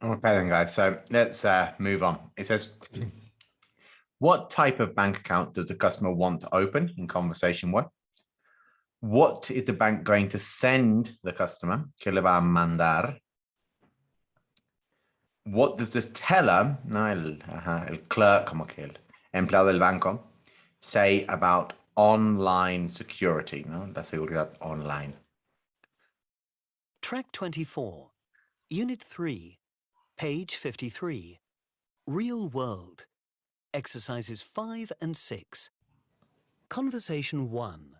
Okay then, guys. So let's move on. It says, what type of bank account does the customer want to open in conversation one? What is the bank going to send the customer? ¿Qué le va a mandar? What does the teller, no, el clerk, como que el empleado del banco, say about online security, no? La seguridad online. Track 24, Unit 3, page 53, Real World, exercises 5 and 6. Conversation 1.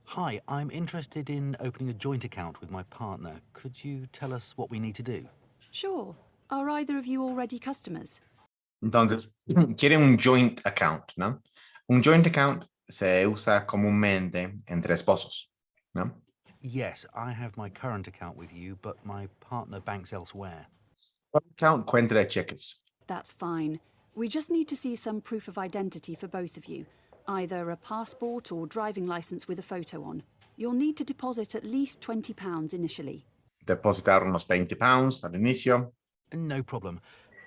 Hi, I'm interested in opening a joint account with my partner. Could you tell us what we need to do? Sure. Are either of you already customers? Entonces, quiere un joint account, ¿no? Un joint account se usa comúnmente entre esposos, ¿no? Yes, I have my current account with you, but my partner banks elsewhere. Account cuenta de cheques. That's fine. We just need to see some proof of identity for both of you, either a passport or driving license with a photo on. You'll need to deposit at least £20 initially. Depositar unos 20 pounds al inicio. No problem.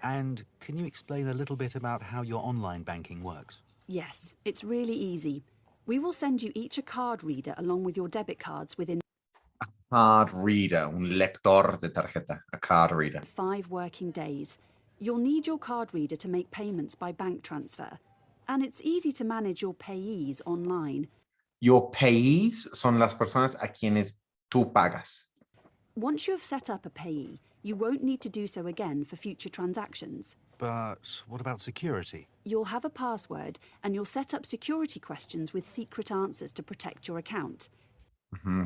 And can you explain a little bit about how your online banking works? Yes, it's really easy. We will send you each a card reader along with your debit cards within Card reader, un lector de tarjeta, a card reader. 5 working days. You'll need your card reader to make payments by bank transfer. And it's easy to manage your payees online. Your payees son las personas a quienes tú pagas. Once you have set up a payee, you won't need to do so again for future transactions. But what about security? You'll have a password and you'll set up security questions with secret answers to protect your account.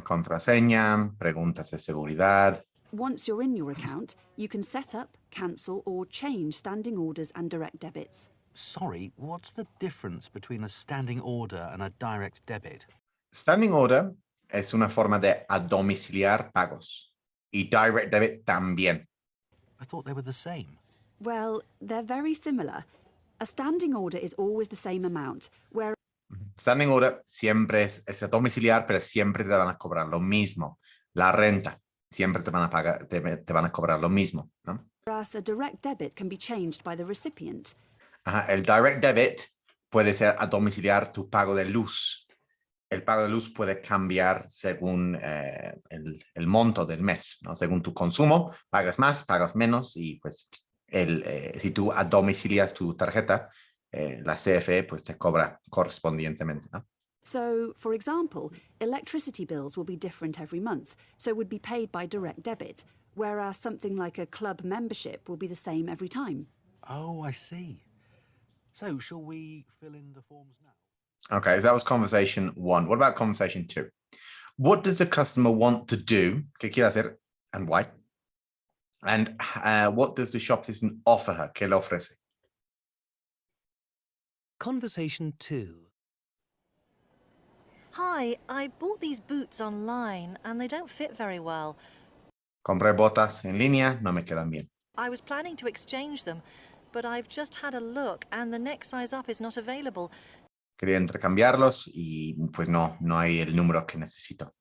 Contraseña, preguntas de seguridad. Once you're in your account, you can set up, cancel or change standing orders and direct debits. Sorry, what's the difference between a standing order and a direct debit? Standing order es una forma de adomiciliar pagos. Y direct debit también. I thought they were the same. Well, they're very similar. A standing order is always the same amount, where Standing order siempre es domiciliar, pero siempre te van a cobrar lo mismo. La renta, siempre te van a pagar, te van a cobrar lo mismo, ¿no? whereas a direct debit can be changed by the recipient. Ajá, el direct debit puede ser a domiciliar tu pago de luz. El pago de luz puede cambiar según el monto del mes, ¿no? Según tu consumo, pagas más, pagas menos y pues si tú domicilias tu tarjeta, la CFE pues te cobra correspondientemente, ¿no? So, for example, electricity bills will be different every month, so would be paid by direct debit, whereas something like a club membership will be the same every time. Oh, I see. So, shall we fill in the forms now? Okay, that was conversation 1. What about conversation 2? What does the customer want to do? ¿Qué quiere hacer? And why? And what does the shop assistant offer her? ¿Qué le ofrece? Conversation 2. Hi, I bought these boots online and they don't fit very well. Compré botas en línea, no me quedan bien. I was planning to exchange them, but I've just had a look and the next size up is not available. Quería intercambiarlos y pues no hay el número que necesito.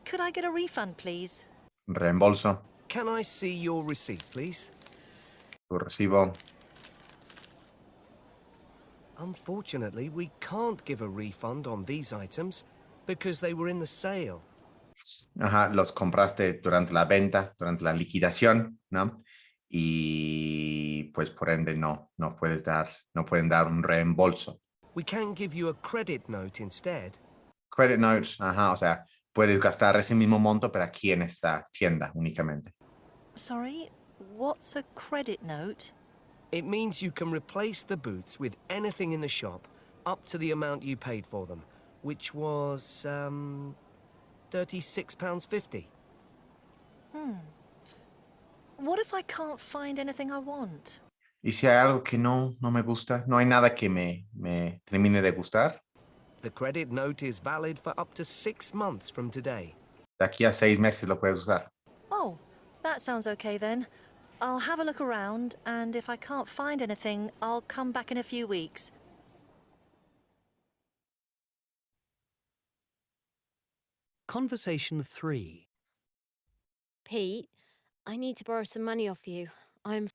Could I get a refund, please? Reembolso, Can I see your receipt, please? tu recibo. Unfortunately, we can't give a refund on these items because they were in the sale. Ajá, los compraste durante la venta, durante la liquidación, ¿no? Y pues por ende no pueden dar un reembolso. We can give you a credit note instead. Credit note, ajá, o sea, puedes gastar ese mismo monto, pero aquí en esta tienda únicamente. Sorry, what's a credit note? It means you can replace the boots with anything in the shop up to the amount you paid for them, which was £36.50. What if I can't find anything I want? Y si hay algo que no me gusta, no hay nada que me termine de gustar, The credit note is valid for up to 6 months from today. de aquí a 6 meses lo puedes usar. Oh, that sounds okay then. I'll have a look around and if I can't find anything, I'll come back in a few weeks. Conversation 3. Pete, I need to borrow some money off you. I'm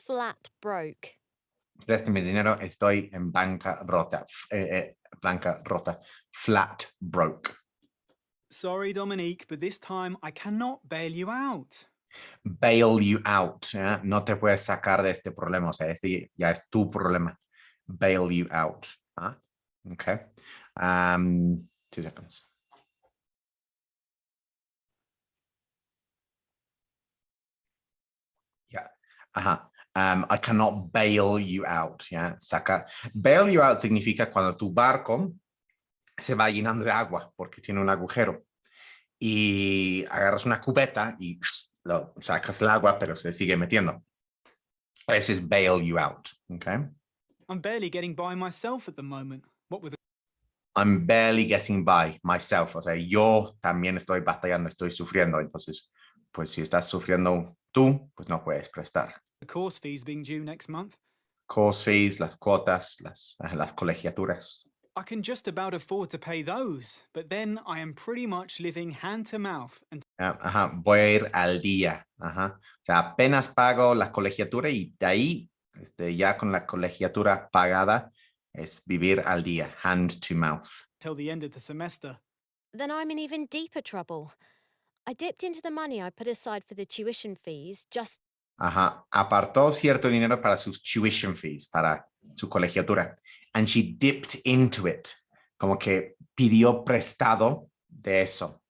flat broke. Préstame dinero, estoy en bancarrota. Bancarrota. Flat broke. Sorry, Dominique, but this time I cannot bail you out. Bail you out. No te puedes sacar de este problema. O sea, este ya es tu problema. Bail you out. Okay. 2 seconds. Yeah. I cannot bail you out. Yeah. Sacar. Bail you out significa cuando tu barco se va llenando de agua porque tiene un agujero y agarras una cubeta y lo sacas el agua, pero se sigue metiendo. Ese es bail you out. Okay. I'm barely getting by myself at the moment. What with I'm barely getting by myself. O sea, yo también estoy batallando, estoy sufriendo. Entonces, pues si estás sufriendo tú, pues no puedes prestar. the course fees being due next month? Course fees, las cuotas, las colegiaturas. I can just about afford to pay those, but then I am pretty much living hand to mouth and Voy a ir al día. O sea, apenas pago la colegiatura y de ahí, ya con la colegiatura pagada, es vivir al día, hand to mouth. till the end of the semester. Then I'm in even deeper trouble. I dipped into the money I put aside for the tuition fees just Apartó cierto dinero para sus tuition fees, para su colegiatura. And she dipped into it. Como que pidió prestado de eso.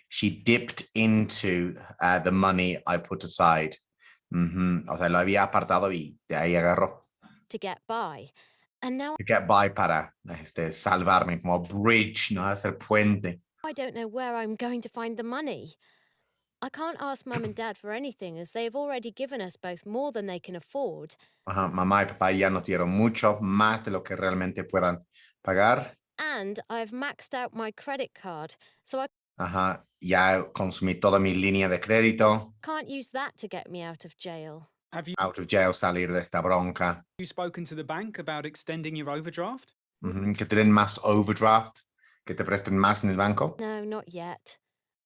She dipped into the money I put aside. O sea, lo había apartado y de ahí agarró. to get by. And now To get by para salvarme, como bridge, ¿no? Hacer puente. I don't know where I'm going to find the money. I can't ask Mum and Dad for anything as they've already given us both more than they can afford. Mamá y papá ya nos dieron mucho, más de lo que realmente puedan pagar. And I've maxed out my credit card, so I Ya consumí toda mi línea de crédito. can't use that to get me out of jail. Have Out of jail, salir de esta bronca. you spoken to the bank about extending your overdraft? Que te den más overdraft, que te presten más en el banco. No, not yet.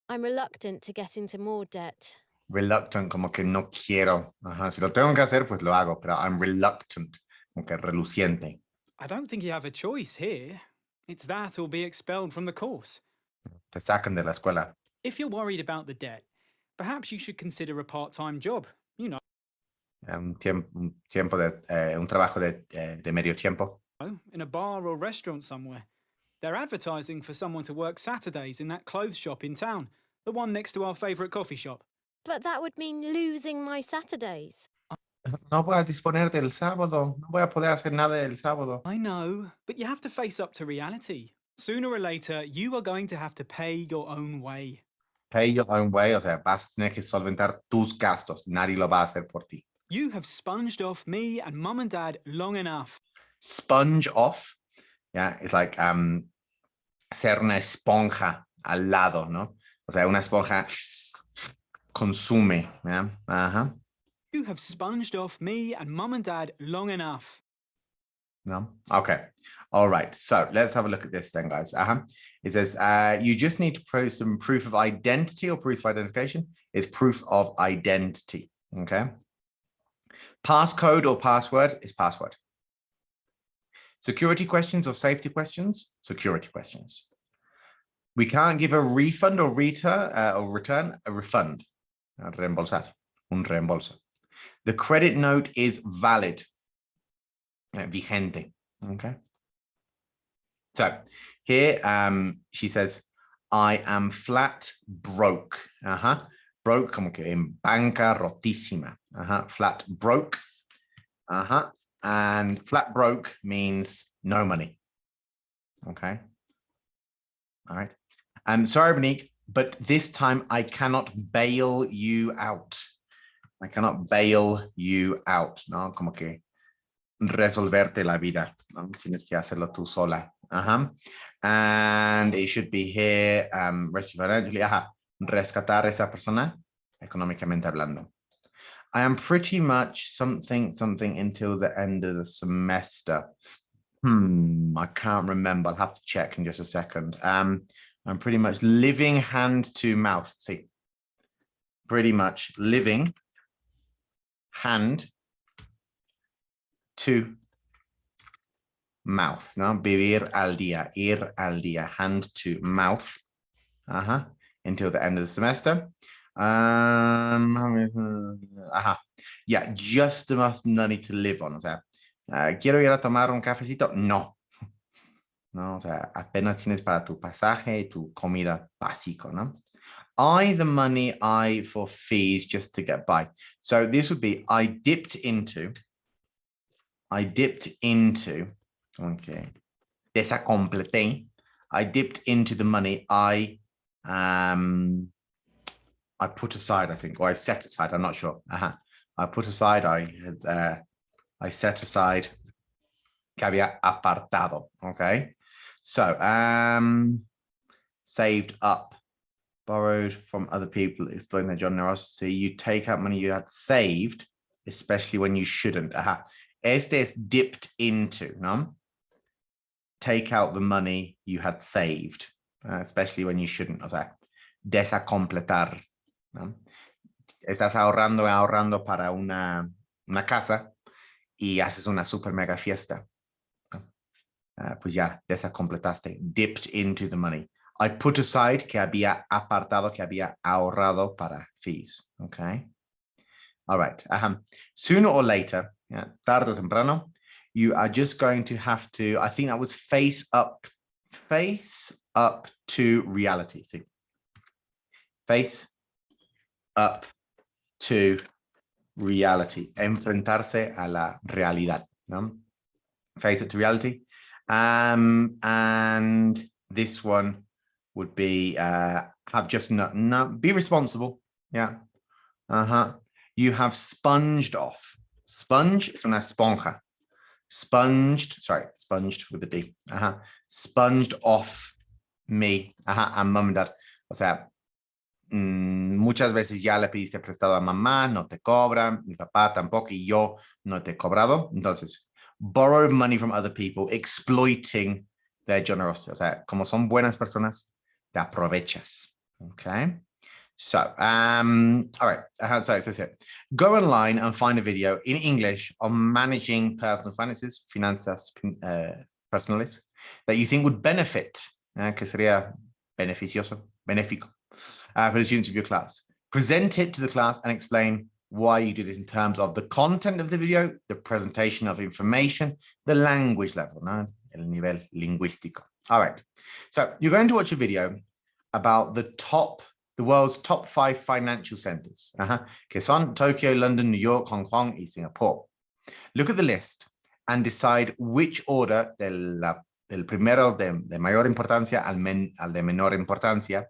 I'm reluctant to get into more debt. Reluctant, como que no quiero. Si lo tengo que hacer, pues lo hago, pero I'm reluctant, como que reluciente. I don't think you have a choice here. It's that or be expelled from the course. Te sacan de la escuela. If you're worried about the debt, perhaps you should consider a part-time job. You know, Un trabajo de medio tiempo. in a bar or restaurant somewhere. They're advertising for someone to work Saturdays in that clothes shop in town, the one next to our favourite coffee shop. But that would mean losing my Saturdays. No voy a disponer del sábado. No voy a poder hacer nada el sábado. I know, but you have to face up to reality. Sooner or later, you are going to have to pay your own way. Pay your own way, o sea, vas a tener que solventar tus gastos. Nadie lo va a hacer por ti. You have sponged off me and Mum and Dad long enough. Sponge off. Yeah, it's like ser una esponja al lado, ¿no? O sea, una esponja consume. Yeah? You have sponged off me and Mum and Dad long enough. No? Okay. All right. So let's have a look at this then, guys. It says you just need to prove some proof of identity or proof of identification. It's proof of identity. Okay. Passcode or password is password. Security questions or safety questions, security questions. We can't give a refund or return a refund. Reembolsar, un reembolso. The credit note is valid. Vigente. Okay. So here she says, I am flat broke. Broke, como que en banca rotísima. Flat broke. And flat broke means no money. Okay. All right. I'm sorry, Monique, but this time I cannot bail you out. I cannot bail you out. No, como que resolverte la vida. No? Tienes que hacerlo tú sola. And it should be here, rescatar esa persona, económicamente hablando. I am pretty much something until the end of the semester. I can't remember. I'll have to check in just a second. I'm pretty much living hand to mouth. See, pretty much living hand to mouth, ¿no? Vivir al día, ir al día, hand to mouth, until the end of the semester. Yeah, just enough money to live on. O sea, ¿quiero ir a tomar un cafecito? No. No, o sea, apenas tienes para tu pasaje y tu comida básico, ¿no? The money, for fees just to get by. So this would be, I dipped into, okay, desacompleté. I dipped into the money I put aside, I think, or I set aside, I'm not sure. I put aside, I set aside, que había apartado, okay? So, saved up, borrowed from other people, exploiting their generosity. You take out money you had saved, especially when you shouldn't. Este es dipped into, ¿no? Take out the money you had saved, especially when you shouldn't. O sea, desacompletar, ¿no? Estás ahorrando para una casa y haces una super mega fiesta. Pues ya, desacompletaste. Dipped into the money. I put aside, que había apartado, que había ahorrado para fees. Okay. All right. Sooner or later, tarde o temprano, you are just going to have to, I think that was face up to reality. See? Face up to reality. Enfrentarse a la realidad. ¿No? Face up to reality. And this one would be have just not be responsible. Yeah. You have sponged off. Sponge is una esponja. Sponged with a D. Sponged off me. And mum and dad. O sea, muchas veces ya le pediste prestado a mamá, no te cobran, mi papá tampoco, y yo no te he cobrado. Entonces, borrow money from other people, exploiting their generosity. O sea, como son buenas personas, te aprovechas. Okay. So, all right. So it says here, go online and find a video in English on managing personal finances, finanzas personales, that you think would benefit, que sería benéfico, for the students of your class. Present it to the class and explain why you did it in terms of the content of the video, the presentation of information, the language level, ¿no? El nivel lingüístico. All right. So you're going to watch a video about the world's top 5 financial centers, que son Tokyo, London, New York, Hong Kong, y Singapore. Look at the list and decide which order del primero de mayor importancia al de menor importancia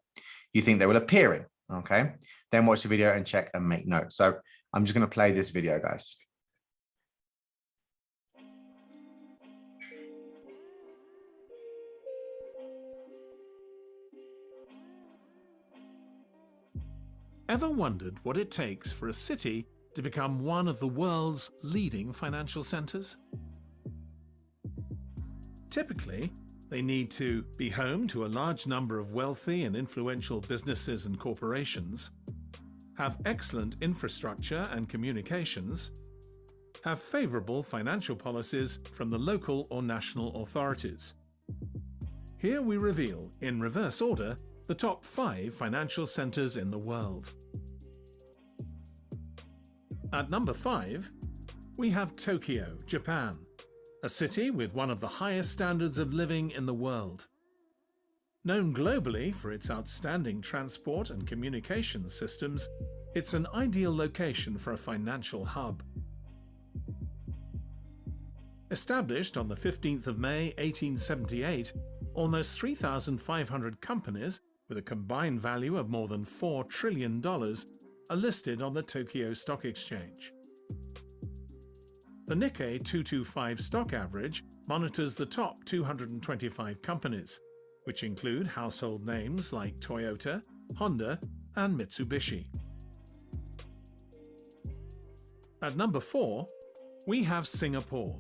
you think they will appear in, okay? Then watch the video and check and make notes. So I'm just going to play this video, guys. Ever wondered what it takes for a city to become one of the world's leading financial centers? Typically, they need to be home to a large number of wealthy and influential businesses and corporations, have excellent infrastructure and communications, have favorable financial policies from the local or national authorities. Here we reveal, in reverse order, the top 5 financial centers in the world. At number 5, we have Tokyo, Japan, a city with one of the highest standards of living in the world. Known globally for its outstanding transport and communications systems, it's an ideal location for a financial hub. Established on the 15th of May 1878, almost 3,500 companies with a combined value of more than $4 trillion are listed on the Tokyo Stock Exchange. The Nikkei 225 stock average monitors the top 225 companies, which include household names like Toyota, Honda, and Mitsubishi. At number 4, we have Singapore,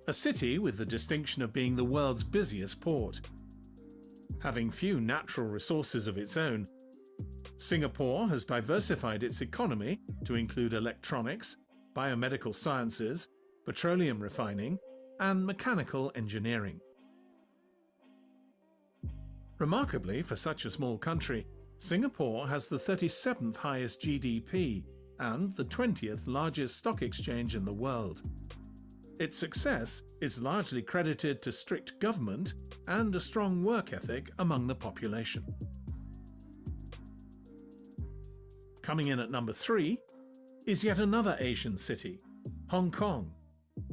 a city with the distinction of being the world's busiest port. Having few natural resources of its own, Singapore has diversified its economy to include electronics, biomedical sciences, petroleum refining, and mechanical engineering. Remarkably, for such a small country, Singapore has the 37th highest GDP and the 20th largest stock exchange in the world. Its success is largely credited to strict government and a strong work ethic among the population. Coming in at number 3 is yet another Asian city, Hong Kong,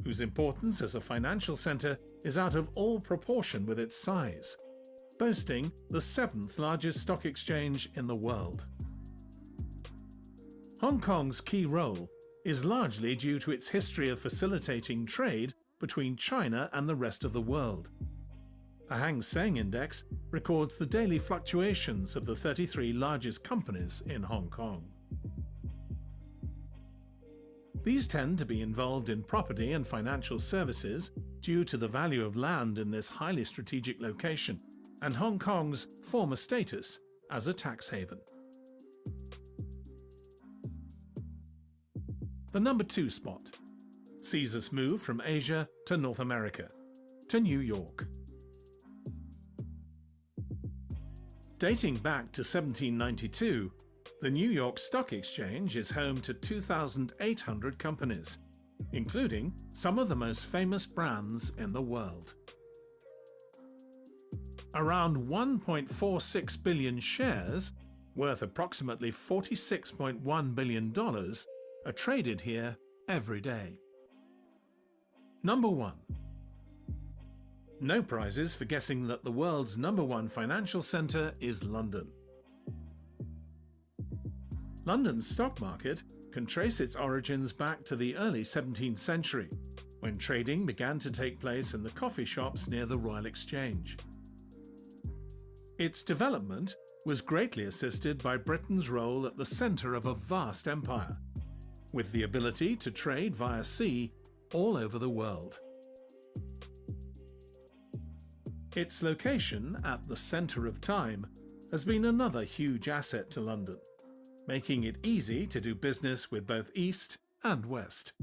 whose importance as a financial centre is out of all proportion with its size, boasting the 7th largest stock exchange in the world. Hong Kong's key role is largely due to its history of facilitating trade between China and the rest of the world. The Hang Seng Index records the daily fluctuations of the 33 largest companies in Hong Kong. These tend to be involved in property and financial services due to the value of land in this highly strategic location and Hong Kong's former status as a tax haven. The number 2 spot sees us move from Asia to North America, to New York. Dating back to 1792, the New York Stock Exchange is home to 2,800 companies, including some of the most famous brands in the world. Around 1.46 billion shares, worth approximately $46.1 billion, are traded here every day. Number 1. No prizes for guessing that the world's number 1 financial centre is London. London's stock market can trace its origins back to the early 17th century, when trading began to take place in the coffee shops near the Royal Exchange. Its development was greatly assisted by Britain's role at the centre of a vast empire, with the ability to trade via sea all over the world. Its location at the centre of time has been another huge asset to London, making it easy to do business with both East and West.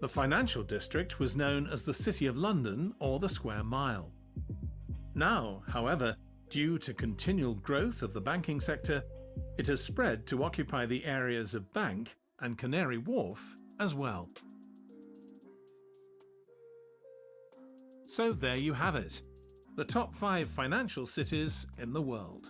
The financial district was known as the City of London or the Square Mile. Now, however, due to continual growth of the banking sector, it has spread to occupy the areas of Bank and Canary Wharf as well. So there you have it, the top 5 financial cities in the world.